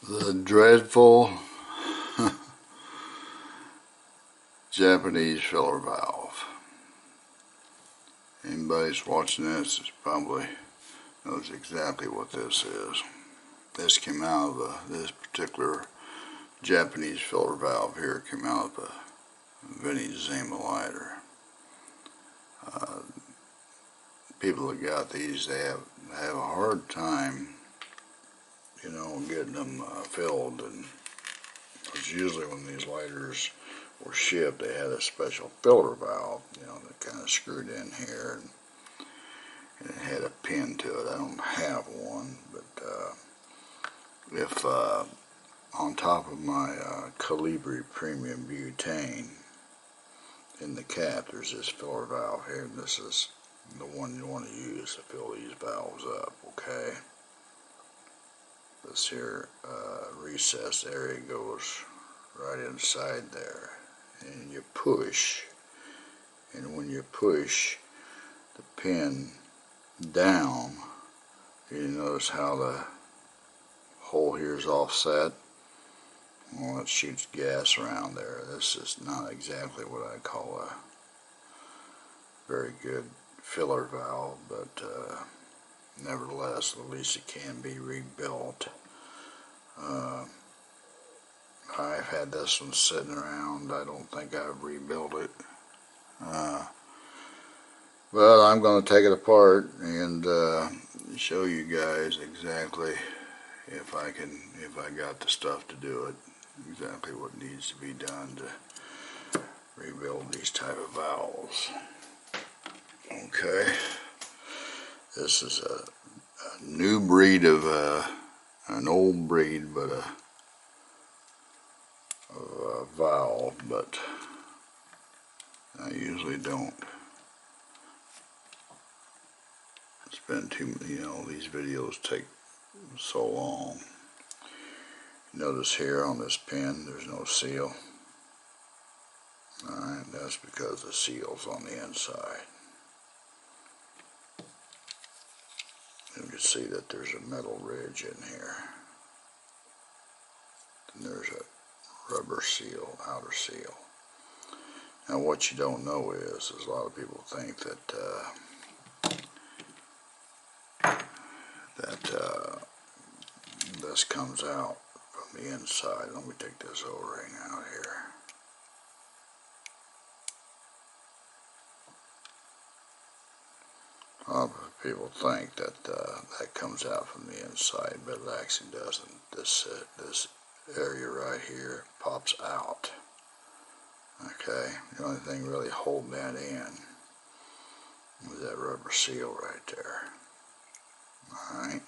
The dreadful Japanese filler valve. Anybody that's watching this is probably knows exactly what this is. This came out of this particular Japanese filler valve here came out of a vintage Zima lighter. People that got these, they have a hard time, getting them filled, and because usually when these lighters were shipped, they had a special filler valve, that kind of screwed in here, and it had a pin to it. I don't have one, but if on top of my Calibri Premium Butane, in the cap, there's this filler valve here, and this is the one you want to use to fill these valves up, okay? This here recessed area goes right inside there, and you push, and when you push the pin down, you notice how the hole here is offset. Well, it shoots gas around there. This is not exactly what I call a very good filler valve, but nevertheless, at least it can be rebuilt. I've had this one sitting around. I don't think I've rebuilt it. But I'm going to take it apart and show you guys exactly if I got the stuff to do it, exactly what needs to be done to rebuild these type of valves. Okay, this is a new breed of an old breed, but a valve, but I usually don't spend too many, these videos take so long. Notice here on this pin there's no seal. Alright, that's because the seal's on the inside. You can see that there's a metal ridge in here. And there's a rubber seal, outer seal. Now what you don't know is a lot of people think that this comes out from the inside. Let me take this O-ring out here. A lot of people think that that comes out from the inside, but it actually doesn't. This area right here pops out. Okay, the only thing really holding that in is that rubber seal right there. Alright.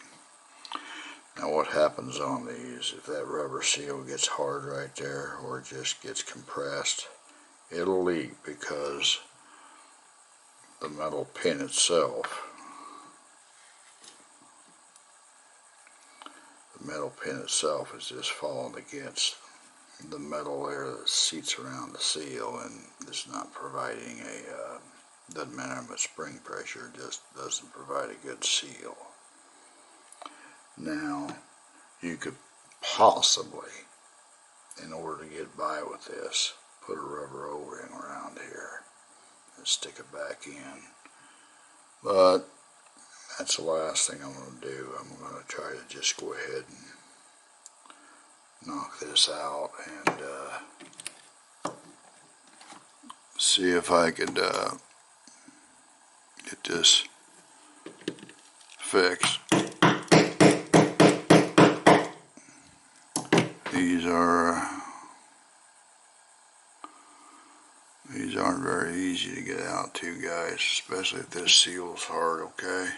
Now what happens on these, if that rubber seal gets hard right there or just gets compressed, it'll leak because the metal pin itself, is just falling against the metal there that seats around the seal, and it's not providing doesn't matter how much spring pressure, it just doesn't provide a good seal. Now, you could possibly, in order to get by with this, put a rubber O-ring around here and stick it back in. But that's the last thing I'm going to do. I'm going to try to just go ahead and knock this out and see if I could get this fixed. These aren't very easy to get out too, guys, especially if this seal's hard, okay?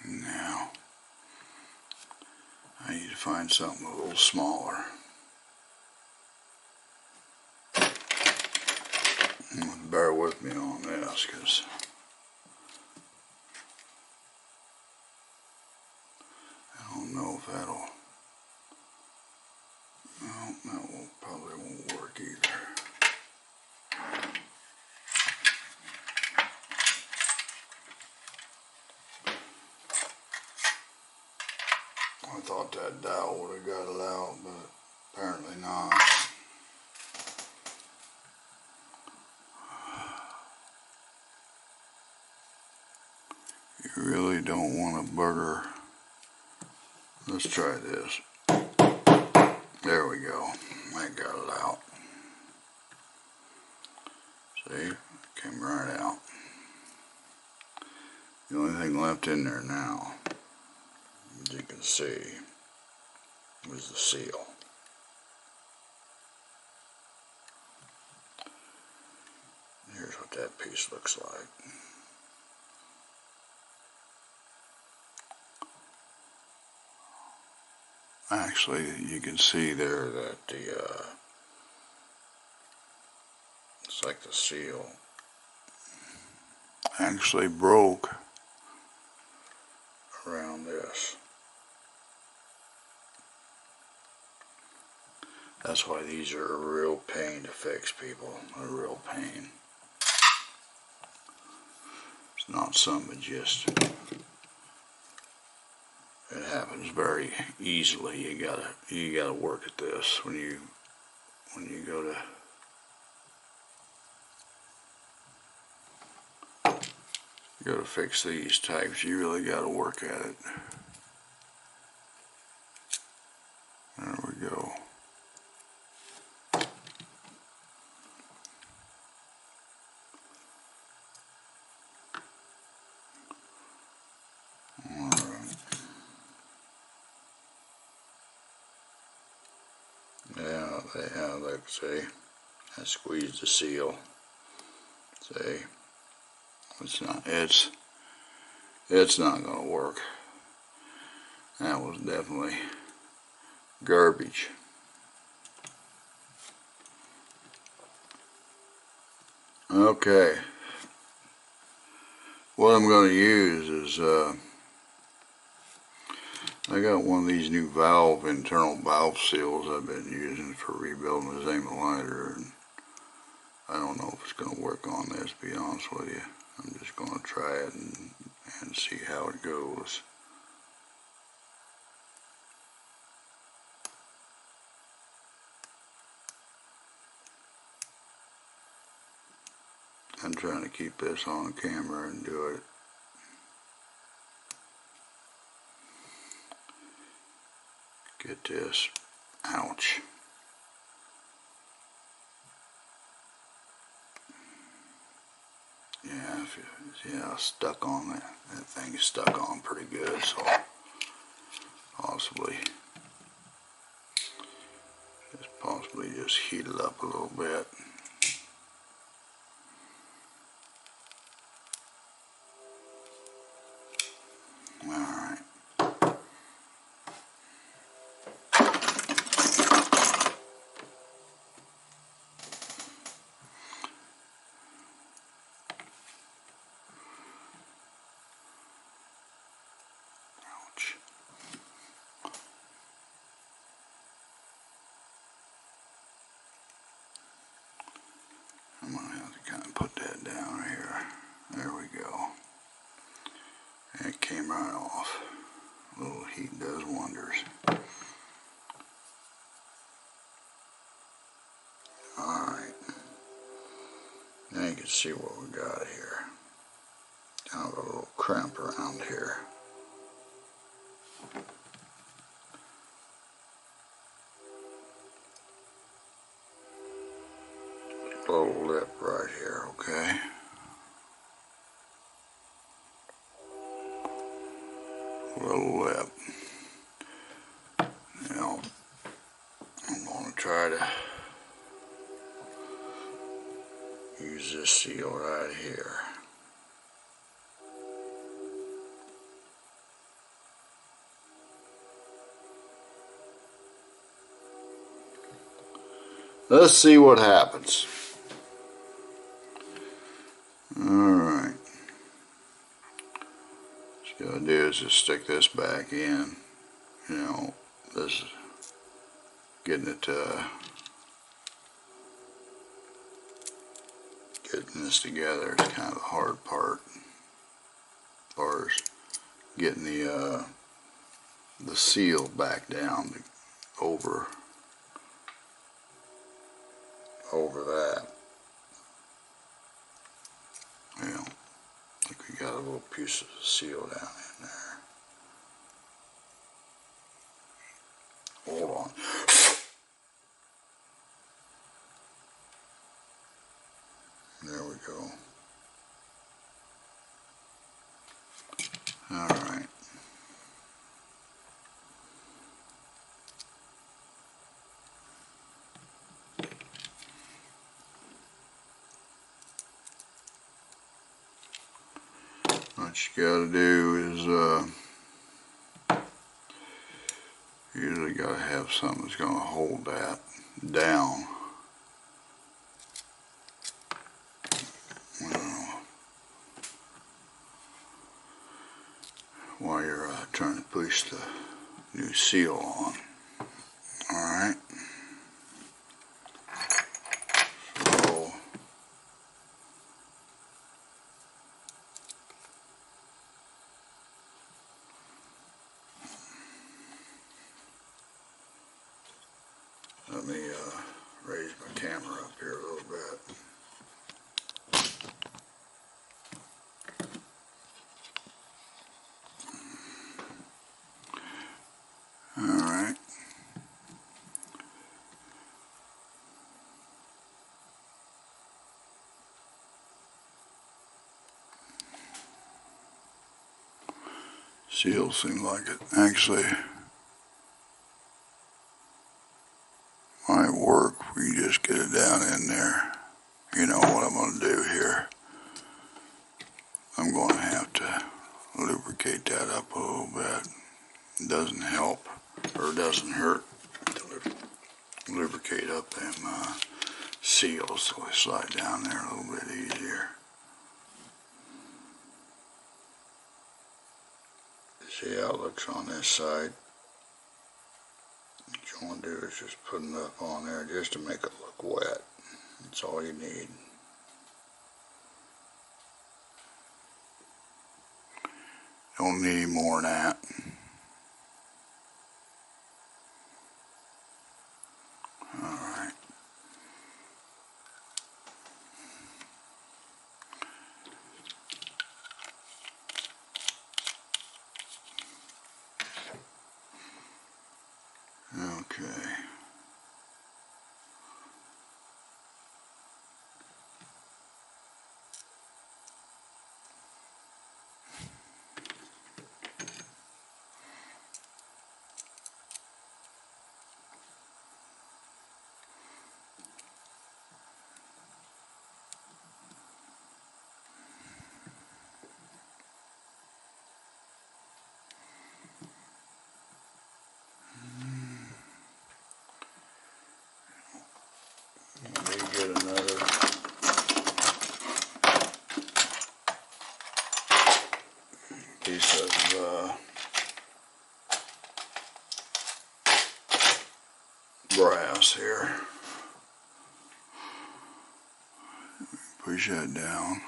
Now, I need to find something a little smaller. Bear with me on this, because I don't know if that'll, well, that probably won't work thought that dowel would have got it out, but apparently not. You really don't want a burger. Let's try this. There we go. That got it out. See? It came right out. The only thing left in there now, as you can see, is the seal. Here's what that piece looks like. Actually, you can see there that the it's like the seal actually broke around this. That's why these are a real pain to fix, people. A real pain. It's not something just, it happens very easily. You gotta work at this when you go to fix these types. You really gotta work at it. There we go. Yeah, like see, I squeezed the seal. See, it's not gonna work. That was definitely garbage. Okay, what I'm gonna use is I got one of these new internal valve seals I've been using for rebuilding the Zama lighter, and I don't know if it's going to work on this, to be honest with you. I'm just going to try it and see how it goes. I'm trying to keep this on camera and do it. Get this. Ouch. Yeah, stuck on that. That thing is stuck on pretty good, so possibly just heat it up a little bit. Alright. Ouch. I'm going to have to kind of put that down here. There we go. And it came right off. A little heat does wonders. Alright. Now you can see what we got here. Kind of a little cramp around here. Little lip right here, okay? Little lip. Now, I'm going to try to use this seal right here. Let's see what happens. Alright. What you gotta do is just stick this back in. You know, this getting it getting this together is kind of the hard part. As far as getting the the seal back down over that. Well, I think we got a little piece of seal down in there. Hold on. There we go. All right. What you gotta do is, usually gotta have something that's gonna hold that down. While you're trying to push the new seal on. Alright. So let me raise my camera up here a little bit. Alright. Seal seems like it actually might work if we just get it down in there. You know what I'm going to do here. I'm going to have to lubricate that up a little bit. It doesn't help or doesn't hurt to lubricate up them seals so they slide down there a little bit easier. See how it looks on this side. What you want to do is just put enough on there just to make it look wet. That's all you need. Don't need more than that. Alright. Okay. Let me get another piece of brass here. Push that down.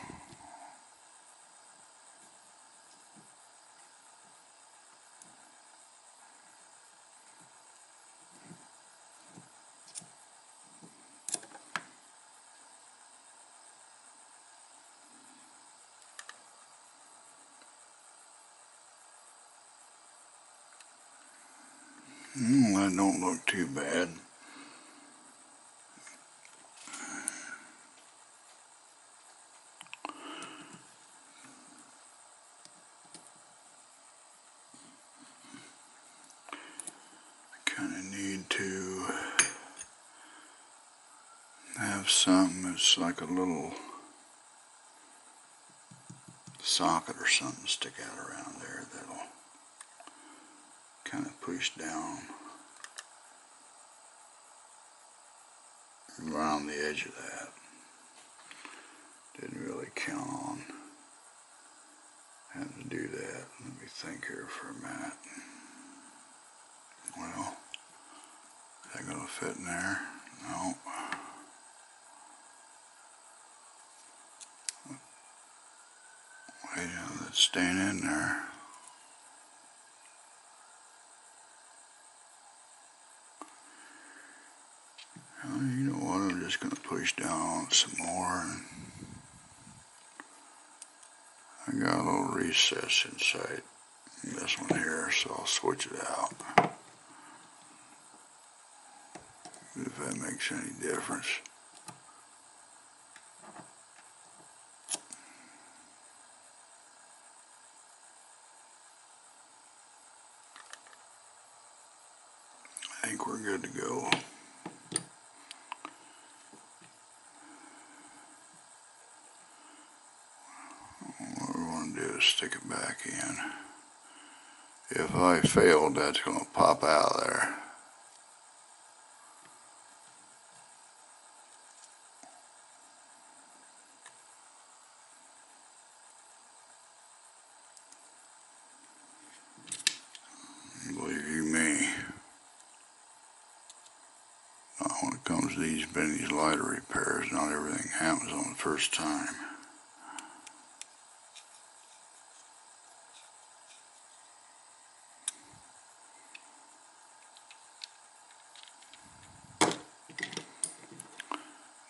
That don't look too bad. Kind of need to have something that's like a little socket or something stick out around there that'll kind of push down around the edge of that. Didn't really count on having to do that. Let me think here for a minute. Well, is that going to fit in there? No. Wait, that's staying in there. just going to push down on it some more. And I got a little recess inside this one here, so I'll switch it out. If that makes any difference. I think we're good to go. What we want to do is stick it back in. If I failed, that's going to pop out of there. Believe you me. When it comes to these lighter repairs, not everything happens on the first time.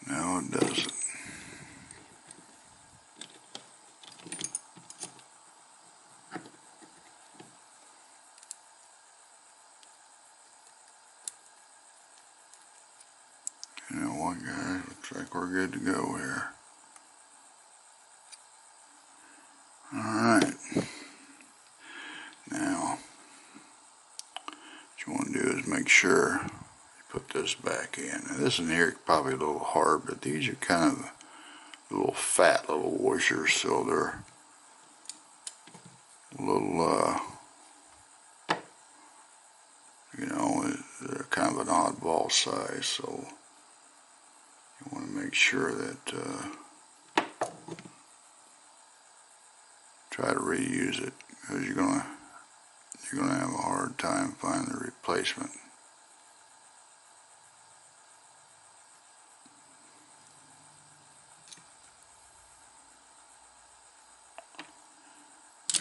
No, it doesn't. You know what, guys? Looks like we're good to go here. Alright. Now, what you want to do is make sure you put this back in. Now, this in here is probably a little hard, but these are kind of little fat little washers, so they're a little, you know, they're kind of an oddball size, so you want to make sure that try to reuse it, because you're gonna have a hard time finding the replacement.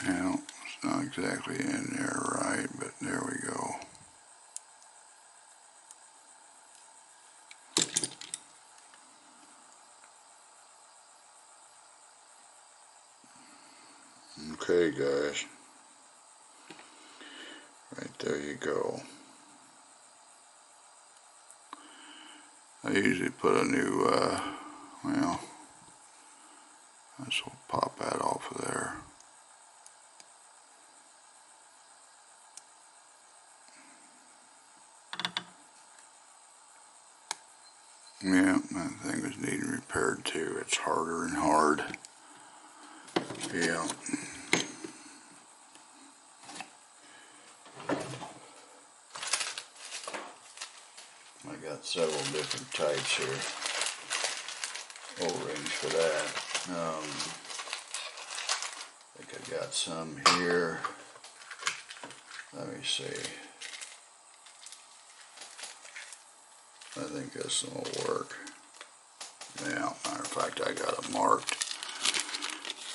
Well, it's not exactly in there right, but there we go. Okay, guys, right there you go. I usually put a new, well, this will pop that off of there. Yeah, that thing was needing repaired too. It's harder and hard. Yeah. I got several different types here. O-rings for that. I think I got some here. Let me see. I think this will work. Yeah, matter of fact, I got it marked.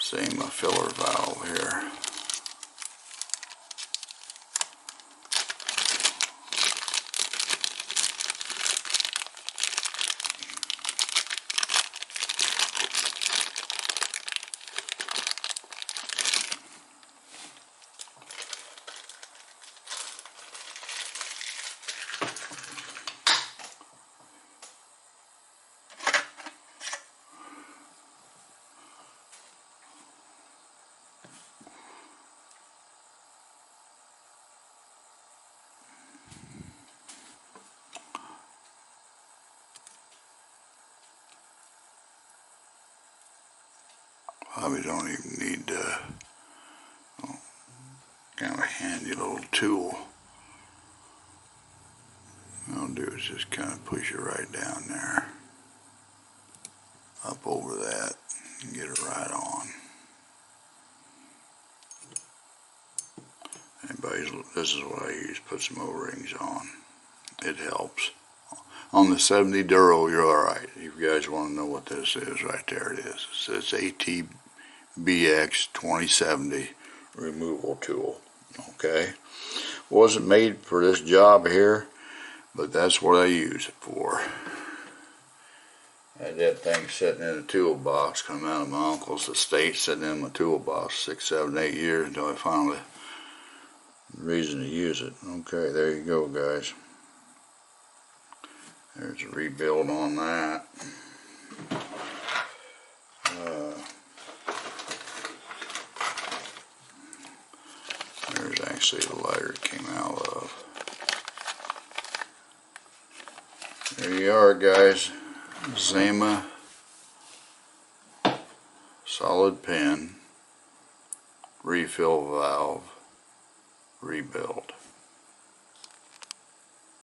Same filler valve here. Probably don't even need kind of a handy little tool. What I'll do is just kind of push it right down there, up over that, and get it right on. This is what I use, put some O-rings on. It helps. On the 70 Duro, you're alright. If you guys want to know what this is, right there it is. It's ATBX 2070 removal tool. Okay? Wasn't made for this job here, but that's what I use it for. I had that thing sitting in a toolbox, coming out of my uncle's estate, sitting in my toolbox 6, 7, 8 years until I finally reason to use it. Okay, there you go, guys. There's a rebuild on that. There's actually the lighter it came out of. There you are, guys. Zama solid pin refill valve rebuild.